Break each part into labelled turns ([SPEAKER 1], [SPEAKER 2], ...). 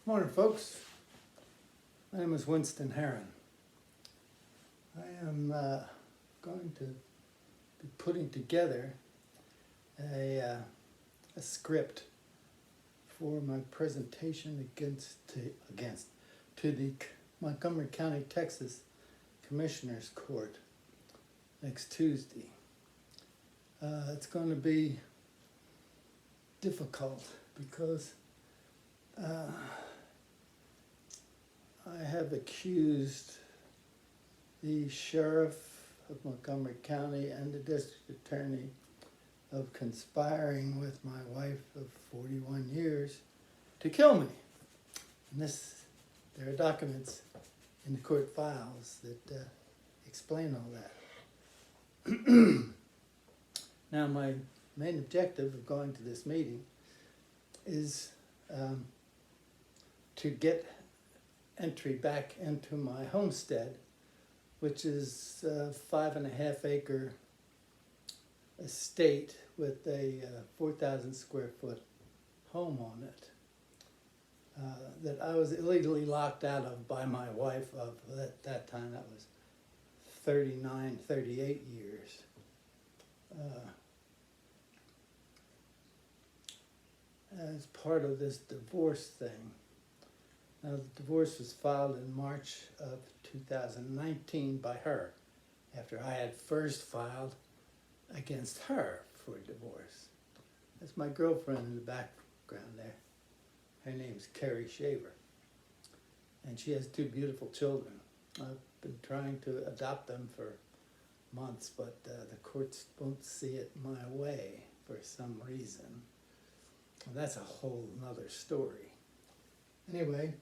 [SPEAKER 1] Morning, folks. My name is Winston Heron. I am going to be putting together a script for my presentation to the Montgomery County, Texas Commissioners Court next Tuesday. It's going to be difficult because I have accused the sheriff of Montgomery County and the district attorney of conspiring with my wife of 41 years to kill me. And there are documents in the court files that explain all that. Now, my main objective of going to this meeting is to get entry back into my homestead, which is a 5.5 acre estate with a 4,000 square foot home on it that I was illegally locked out of by my wife of, at that time, that was 38 years. As part of this divorce thing. Now, the divorce was filed in March of 2019 by her, after I had first filed against her for divorce. That's my girlfriend in the background there. Her name's Carrie Shaver, and she has 2 beautiful children. I've been trying to adopt them for months, but the courts won't see it my way for some reason. Well, that's a whole nother story. Anyway,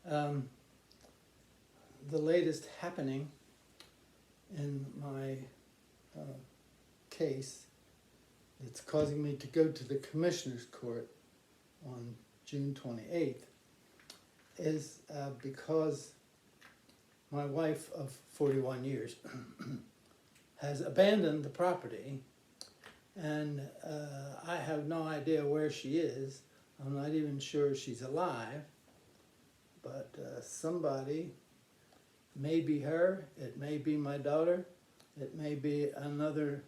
[SPEAKER 1] the latest happening in my case that's causing me to go to the Commissioner's Court on June 28th is because my wife of 41 years has abandoned the property, and I have no idea where she is. I'm not even sure she's alive, but somebody, may be her, it may be my daughter, it may be another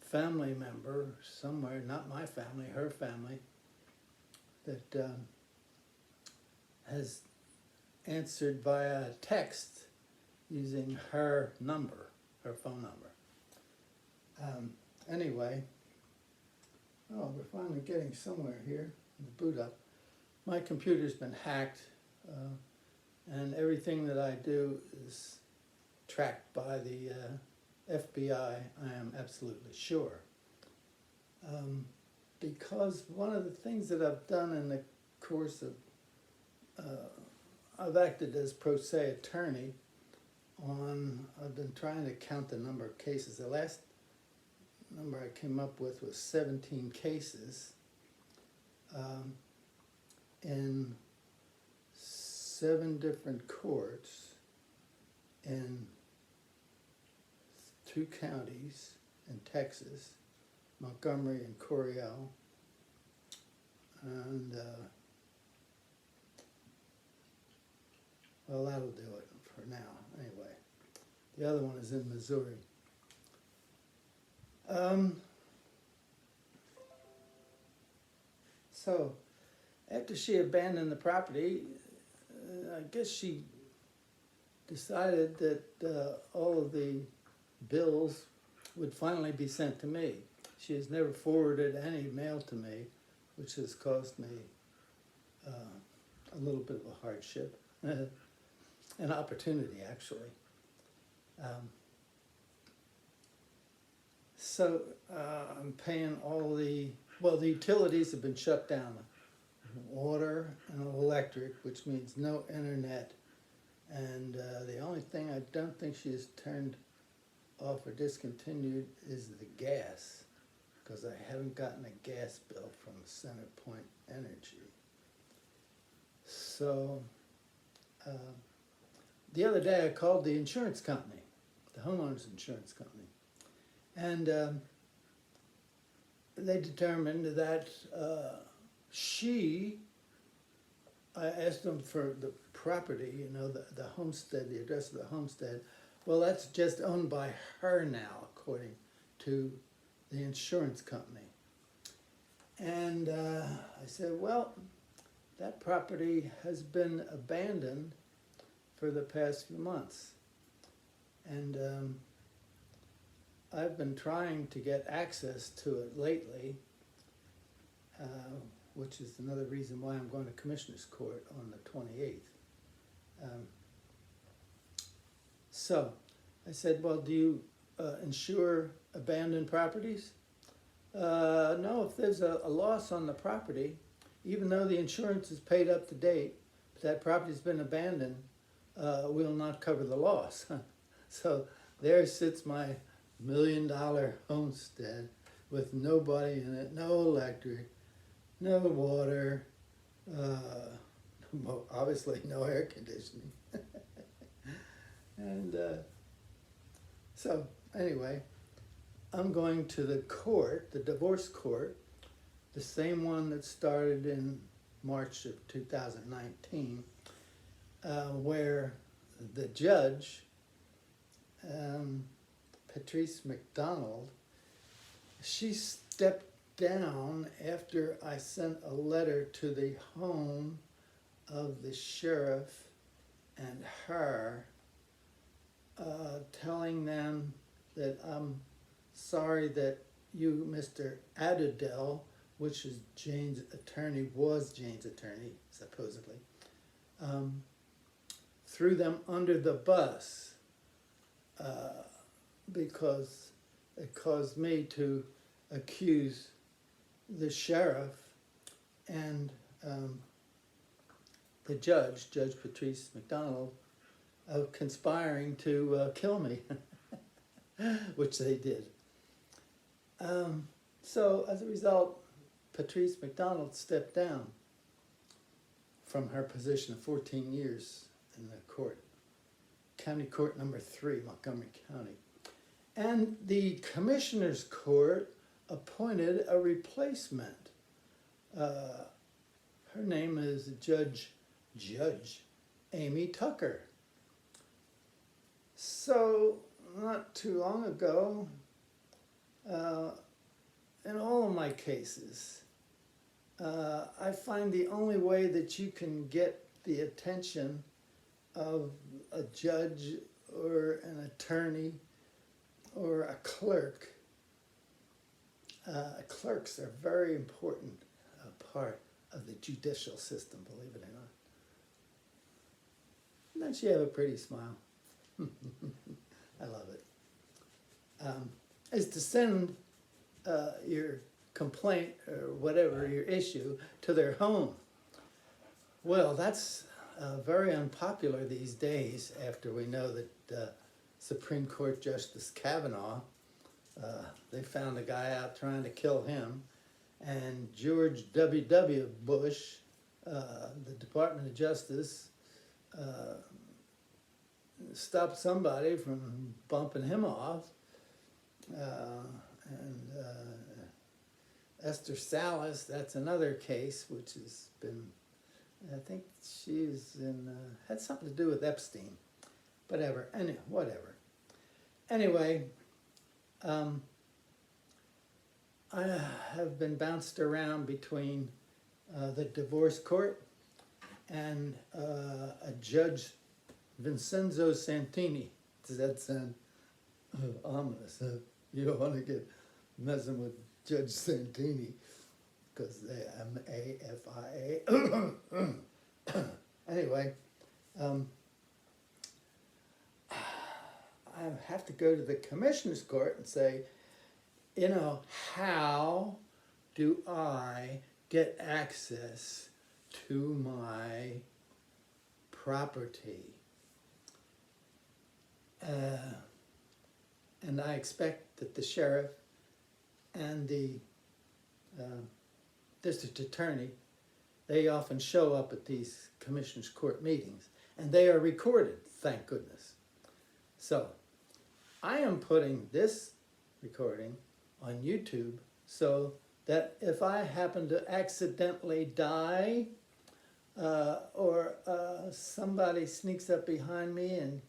[SPEAKER 1] family member somewhere, not my family, her family, that has answered via text using her number, her phone number. Anyway, we're finally getting somewhere here. The boot up. My computer's been hacked, and everything that I do is tracked by the FBI, I am absolutely sure. Because one of the things that I've done in the course of, I've acted as pro se attorney I've been trying to count the number of cases. The last number I came up with was 17 cases in 7 different courts in 2 counties in Texas, Montgomery and Coryell, and well, that'll do it for now anyway. The other one is in Missouri. So, after she abandoned the property, I guess she decided that all of the bills would finally be sent to me. She has never forwarded any mail to me, which has caused me a little bit of a hardship, an opportunity actually. So I'm paying all the utilities have been shut down. Water and electric, which means no internet. And the only thing I don't think she has turned off or discontinued is the gas, because I haven't gotten a gas bill from CenterPoint Energy. So the other day I called the insurance company, the homeowners insurance company, and they determined that she I asked them for the property, the homestead, the address of the homestead. Well, that's just owned by her now, according to the insurance company. And I said, well, that property has been abandoned for the past few months. And I've been trying to get access to it lately, which is another reason why I'm going to Commissioner's Court on the 28th. So I said, well, do you insure abandoned properties? No, if there's a loss on the property, even though the insurance is paid up to date, if that property's been abandoned, we'll not cover the loss. So there sits my $1 million homestead with nobody in it, no electric, no water, obviously no air conditioning. And so anyway, I'm going to the court, the divorce court, the same one that started in March of 2019, where the judge, Patrice McDonald, she stepped down after I sent a letter to the home of the sheriff and her, telling them that I'm sorry that you, Mr. Adudel, which is Jane's attorney, was Jane's attorney, supposedly, threw them under the bus because it caused me to accuse the sheriff and the judge, Judge Patrice McDonald, of conspiring to kill me, which they did. So as a result, Patrice McDonald stepped down from her position of 14 years in the court, County Court number 3, Montgomery County. And the Commissioner's Court appointed a replacement. Her name is Judge Amy Tucker. So not too long ago, in all of my cases, I find the only way that you can get the attention of a judge or an attorney or a clerk. Clerks are a very important part of the judicial system, believe it or not. Don't you have a pretty smile? I love it. Is to send your complaint or whatever your issue to their home. Well, that's very unpopular these days after we know that Supreme Court Justice Kavanaugh, they found a guy out trying to kill him, and George W. Bush, the Department of Justice, stopped somebody from bumping him off, and Esther Salas, that's another case which has been, I think she's had something to do with Epstein, whatever. Anyway, I have been bounced around between the divorce court and a Judge Vincenzo Santini. Does that sound ominous? You don't want to get messing with Judge Santini because they AFIA. Anyway, I have to go to the Commissioner's Court and say, how do I get access to my property? And I expect that the sheriff and the district attorney, they often show up at these Commissioner's Court meetings, and they are recorded, thank goodness. So I am putting this recording on YouTube so that if I happen to accidentally die or somebody sneaks up behind me and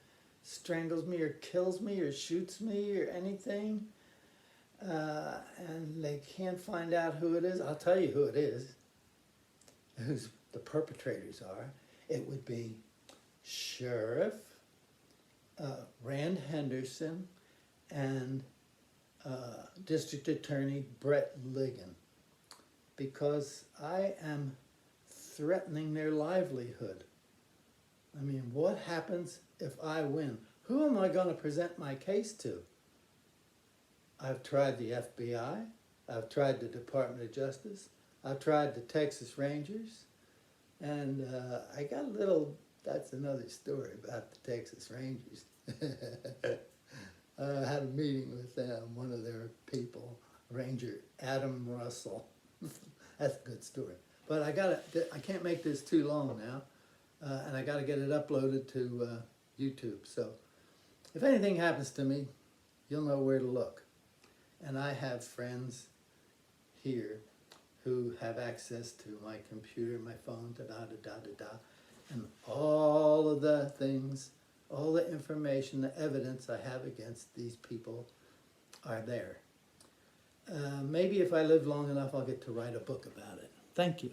[SPEAKER 1] strangles me or kills me or shoots me or anything, and they can't find out who it is, I'll tell you who it is, who's the perpetrators are. It would be Sheriff Rand Henderson and District Attorney Brett Ligon, because I am threatening their livelihood. I mean, what happens if I win? Who am I going to present my case to? I've tried the FBI, I've tried the Department of Justice, I've tried the Texas Rangers, and I got a little, that's another story about the Texas Rangers. I had a meeting with them, one of their people, Ranger Adam Russell. That's a good story. But I can't make this too long now, and I got to get it uploaded to YouTube. So if anything happens to me, you'll know where to look. And I have friends here who have access to my computer, my phone, da-da-da-da-da-da, and all of the things, all the information, the evidence I have against these people are there. Maybe if I live long enough, I'll get to write a book about it. Thank you.